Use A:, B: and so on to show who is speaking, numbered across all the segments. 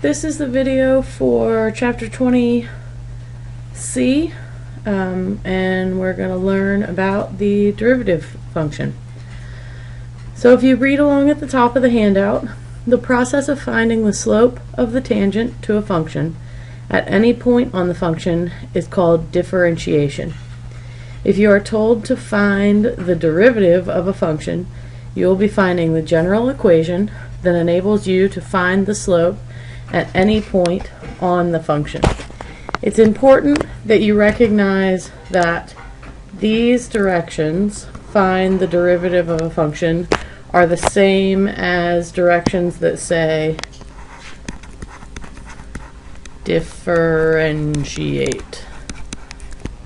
A: This is the video for Chapter 20C, and we're going to learn about the derivative function. So if you read along at the top of the handout, the process of finding the slope of the tangent to a function at any point on the function is called differentiation. If you are told to find the derivative of a function, you will be finding the general equation that enables you to find the slope at any point on the function. It's important that you recognize that these directions, find the derivative of a function, are the same as directions that say differentiate.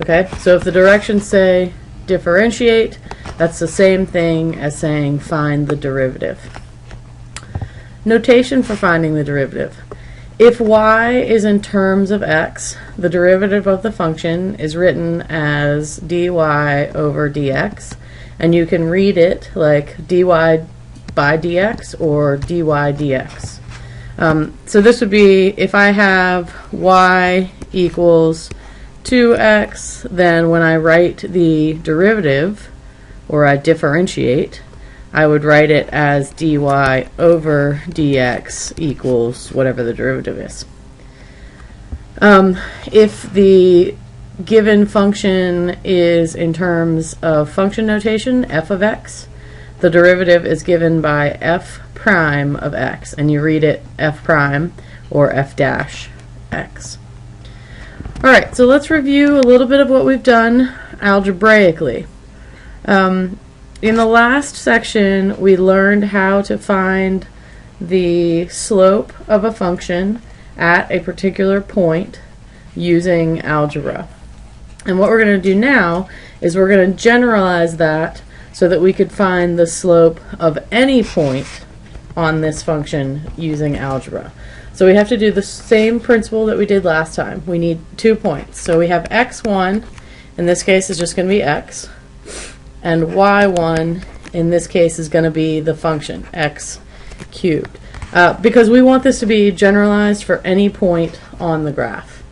A: Okay, so if the directions say differentiate, that's the same thing as saying find the derivative. Notation for finding the derivative. If y is in terms of x, the derivative of the function is written as dy over dx, and you can read it like dy by dx or dy dx. So this would be, if I have y equals 2x, then when I write the derivative, or I differentiate, I would write it as dy over dx equals whatever the derivative is. If the given function is in terms of function notation, f of x, the derivative is given by f prime of x, and you read it f prime or f dash x. Alright, so let's review a little bit of what we've done algebraically. In the last section, we learned how to find the slope of a function at a particular point using algebra. And what we're going to do now is we're going to generalize that so that we could find the slope of any point on this function using algebra. So we have to do the same principle that we did last time. We need 2 points. So we have x1, in this case is just going to be x, and y1 in this case is going to be the function x cubed, because we want this to be generalized for any point on the graph.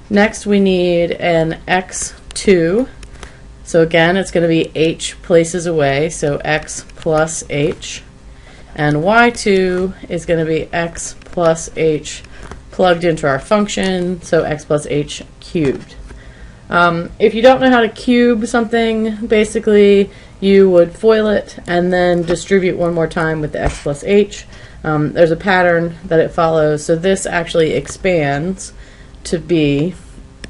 A: Next we need an x2, so again it's going to be h places away, so x plus h, and y2 is going to be x plus h plugged into our function, so x plus h cubed. If you don't know how to cube something, basically you would FOIL it and then distribute one more time with the x plus h. There's a pattern that it follows, so this actually expands to be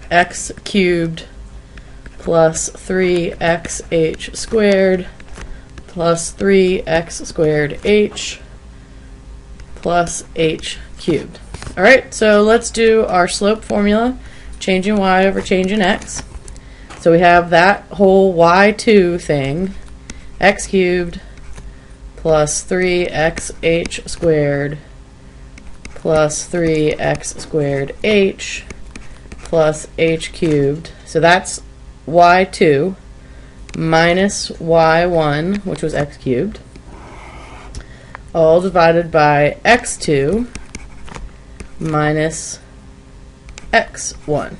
A: x cubed plus 3xh squared plus 3x squared h plus h cubed. Alright, so let's do our slope formula. Changing y over changing x. So we have that whole y2 thing, x cubed plus 3xh squared plus 3x squared h plus h cubed. So that's y2 minus y1, which was x cubed, all divided by x2 minus x1.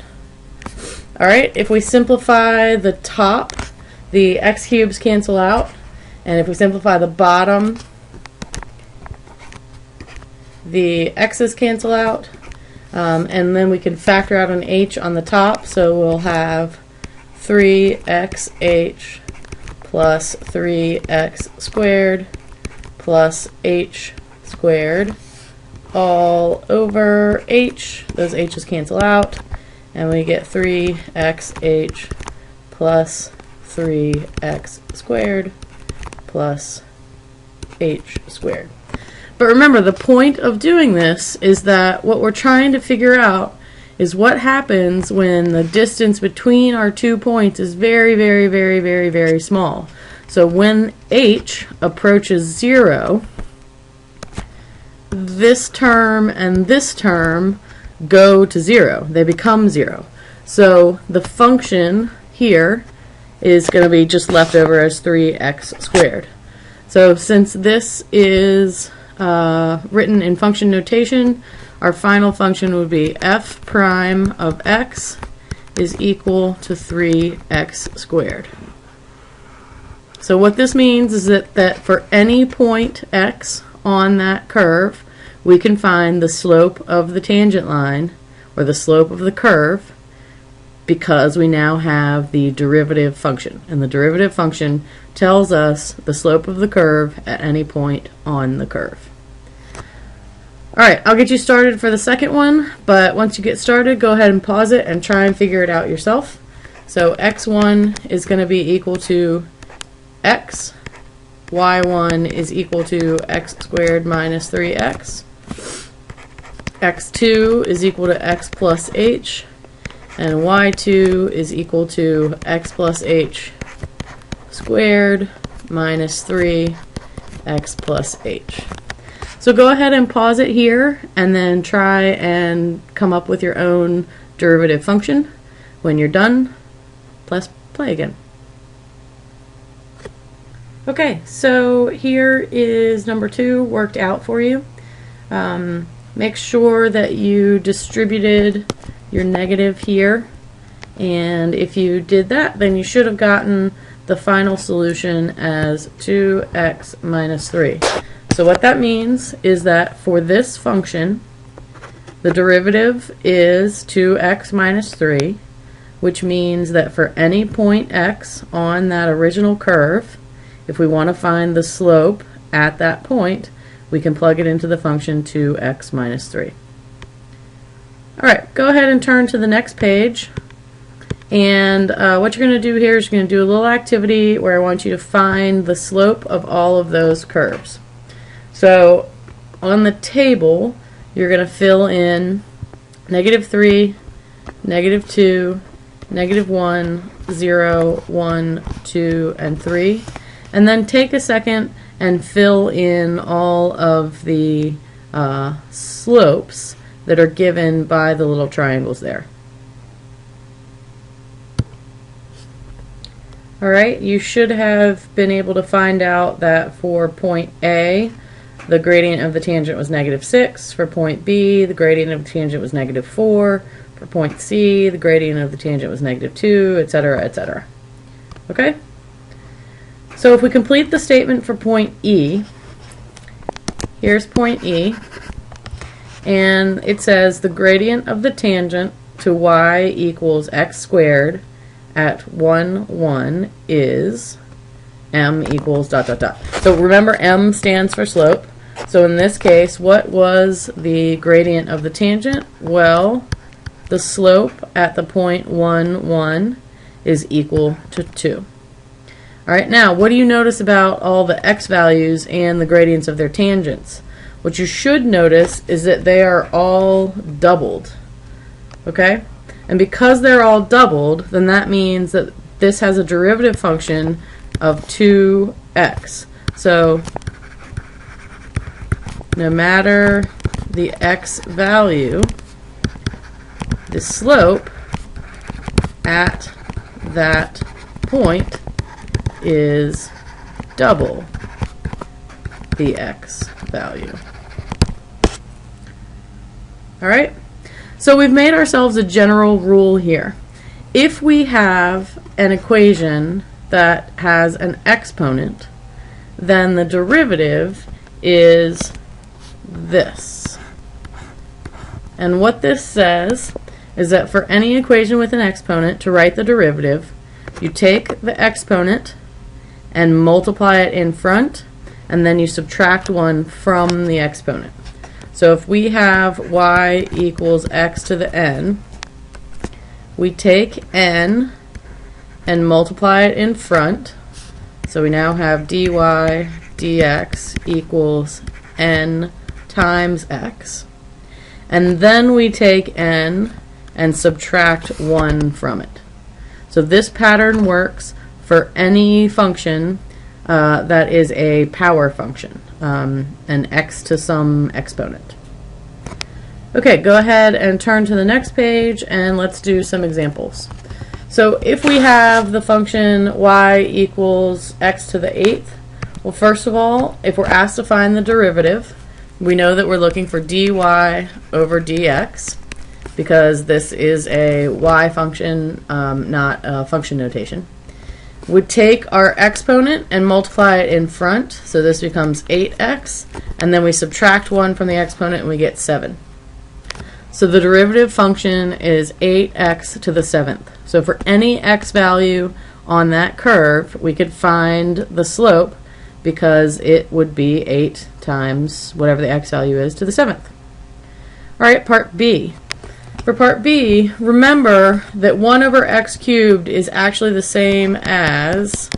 A: Alright, if we simplify the top, the x cubes cancel out, and if we simplify the bottom, the x's cancel out, and then we can factor out an h on the top, so we'll have 3xh plus 3x squared plus h squared all over h. Those h's cancel out, and we get 3xh plus 3x squared plus h squared. But remember, the point of doing this is that what we're trying to figure out is what happens when the distance between our 2 points is very, very, very, very, very small. So when h approaches 0, this term and this term go to 0. They become 0. So the function here is going to be just left over as 3x squared. So since this is written in function notation, our final function would be f prime of x is equal to 3x squared. So what this means is that for any point x on that curve, we can find the slope of the tangent line, or the slope of the curve, because we now have the derivative function. And the derivative function tells us the slope of the curve at any point on the curve. Alright, I'll get you started for the second one, but once you get started, go ahead and pause it and try and figure it out yourself. So x1 is going to be equal to x, y1 is equal to x squared minus 3x, x2 is equal to x plus h, and y2 is equal to x plus h squared minus 3x plus h. So go ahead and pause it here and then try and come up with your own derivative function. When you're done, press play again. Okay, so here is number 2 worked out for you. Make sure that you distributed your negative here, and if you did that, then you should have gotten the final solution as 2x minus 3. So what that means is that for this function, the derivative is 2x minus 3, which means that for any point x on that original curve, if we want to find the slope at that point, we can plug it into the function 2x minus 3. Alright, go ahead and turn to the next page. And what you're going to do here is you're going to do a little activity where I want you to find the slope of all of those curves. So on the table, you're going to fill in -3, -2, -1, 0, 1, 2, and 3. And then take a second and fill in all of the slopes that are given by the little triangles there. Alright, you should have been able to find out that for point A, the gradient of the tangent was -6. For point B, the gradient of the tangent was -4. For point C, the gradient of the tangent was -2, etc., etc. Okay? So if we complete the statement for point E, here's point E, and it says the gradient of the tangent to y equals x squared at 1, 1 is m equals ... So remember, m stands for slope. So in this case, what was the gradient of the tangent? Well, the slope at the point 1, 1 is equal to 2. Alright, now what do you notice about all the x values and the gradients of their tangents? What you should notice is that they are all doubled. Okay? And because they're all doubled, then that means that this has a derivative function of 2x. So no matter the x value, the slope at that point is double the x value. Alright? So we've made ourselves a general rule here. If we have an equation that has an exponent, then the derivative is this. And what this says is that for any equation with an exponent, to write the derivative, you take the exponent and multiply it in front, and then you subtract 1 from the exponent. So if we have y equals x to the n, we take n and multiply it in front. So we now have dy dx equals n times x. And then we take n and subtract 1 from it. So this pattern works for any function that is a power function, an x to some exponent. Okay, go ahead and turn to the next page and let's do some examples. So if we have the function y equals x to the 8th, well, first of all, if we're asked to find the derivative, we know that we're looking for dy over dx because this is a y function, not a function notation. We'd take our exponent and multiply it in front, so this becomes 8x, and then we subtract 1 from the exponent and we get 7. So the derivative function is 8x to the 7th. So for any x value on that curve, we could find the slope because it would be 8 times whatever the x value is to the 7th. All right, part B. For part B, remember that 1 over x cubed is actually the same as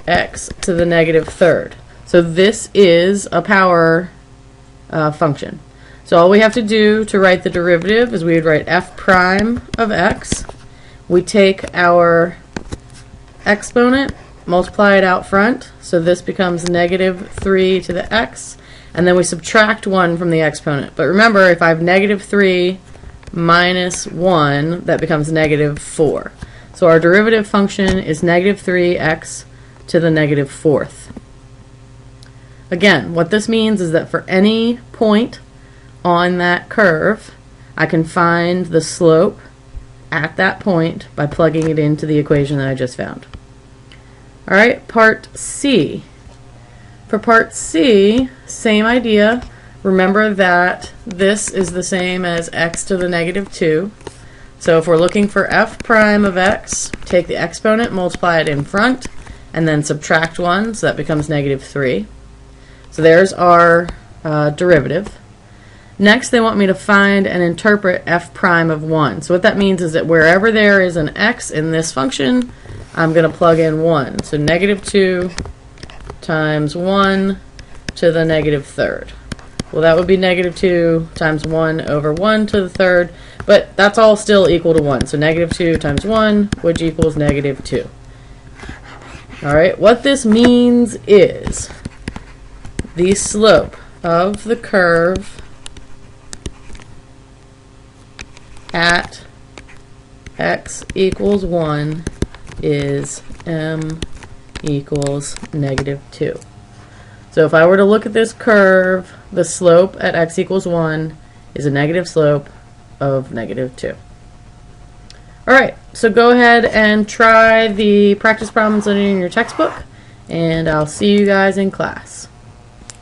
A: x to the negative third. So this is a power function. So all we have to do to write the derivative is we would write f prime of x. We take our exponent, multiply it out front, so this becomes negative 3 to the x, and then we subtract 1 from the exponent. But remember, if I have negative 3 minus 1, that becomes negative 4. So our derivative function is negative 3x to the negative fourth. Again, what this means is that for any point on that curve, I can find the slope at that point by plugging it into the equation that I just found. All right, part C. For part C, same idea. Remember that this is the same as x to the negative 2. So if we're looking for f prime of x, take the exponent, multiply it in front, and then subtract 1, so that becomes negative 3. So there's our derivative. Next, they want me to find and interpret f prime of 1. So what that means is that wherever there is an x in this function, I'm going to plug in 1. So negative 2 times 1 to the negative third. Well, that would be negative 2 times 1 over 1 to the third, but that's all still equal to 1. So negative 2 times 1, which equals negative 2. All right, what this means is the slope of the curve at x equals 1 is m equals negative 2. So if I were to look at this curve, the slope at x equals 1 is a negative slope of negative 2. Alright, so go ahead and try the practice problems that are in your textbook, and I'll see you guys in class.